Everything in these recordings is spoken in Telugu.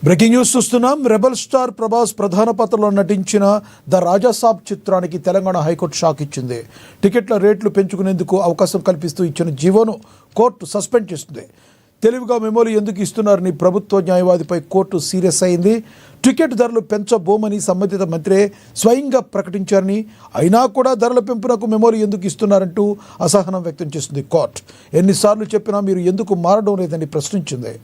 బ్రేకింగ్ న్యూస్ చూస్తున్నాం. రెబల్ స్టార్ ప్రభాస్ ప్రధాన పాత్రలో నటించిన ద రాజాసాబ్ చిత్రానికి తెలంగాణ హైకోర్టు షాక్ ఇచ్చింది. టికెట్ల రేట్లు పెంచుకునేందుకు అవకాశం కల్పిస్తూ ఇచ్చిన జీవోను కోర్టు సస్పెండ్ చేస్తుంది. తెలివిగా మెమోలు ఎందుకు ఇస్తున్నారని ప్రభుత్వ న్యాయవాదిపై కోర్టు సీరియస్ అయింది. టికెట్ ధరలు పెంచబోమని సంబంధిత మంత్రే స్వయంగా ప్రకటించారని, అయినా కూడా ధరల పెంపునకు మెమోలు ఎందుకు ఇస్తున్నారంటూ అసహనం వ్యక్తం చేస్తుంది కోర్టు. ఎన్నిసార్లు చెప్పినా మీరు ఎందుకు మారడం లేదని ప్రశ్నించింది.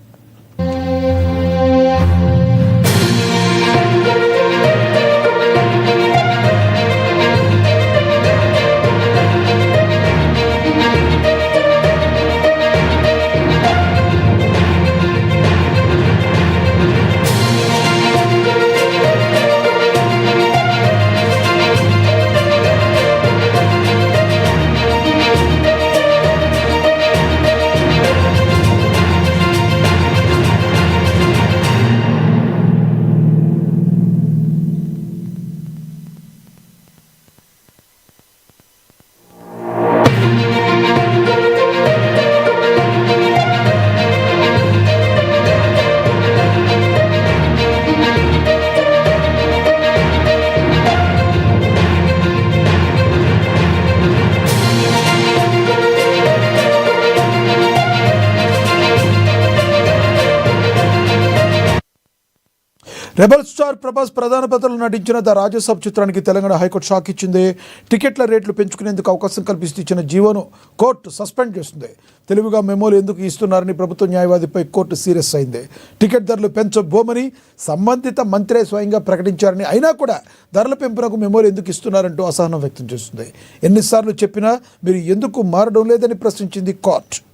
రెబల్ స్టార్ ప్రభాస్ ప్రధాన పాత్రలో నటించిన ద రాజాసాబ్ చిత్రానికి తెలంగాణ హైకోర్టు షాక్ ఇచ్చింది. టికెట్ల రేట్లు పెంచుకునేందుకు అవకాశం కల్పిస్తూ ఇచ్చిన జీవోను కోర్టు సస్పెండ్ చేస్తుంది. తెలివిగా మెమోలు ఎందుకు ఇస్తున్నారని ప్రభుత్వ న్యాయవాదిపై కోర్టు సీరియస్ అయింది. టికెట్ ధరలు పెంచబోమని సంబంధిత మంత్రే స్వయంగా ప్రకటించారని, అయినా కూడా ధరల పెంపునకు మెమోలు ఎందుకు ఇస్తున్నారంటూ అసహనం వ్యక్తం చేస్తుంది. ఎన్నిసార్లు చెప్పినా మీరు ఎందుకు మారడం లేదని ప్రశ్నించింది కోర్టు.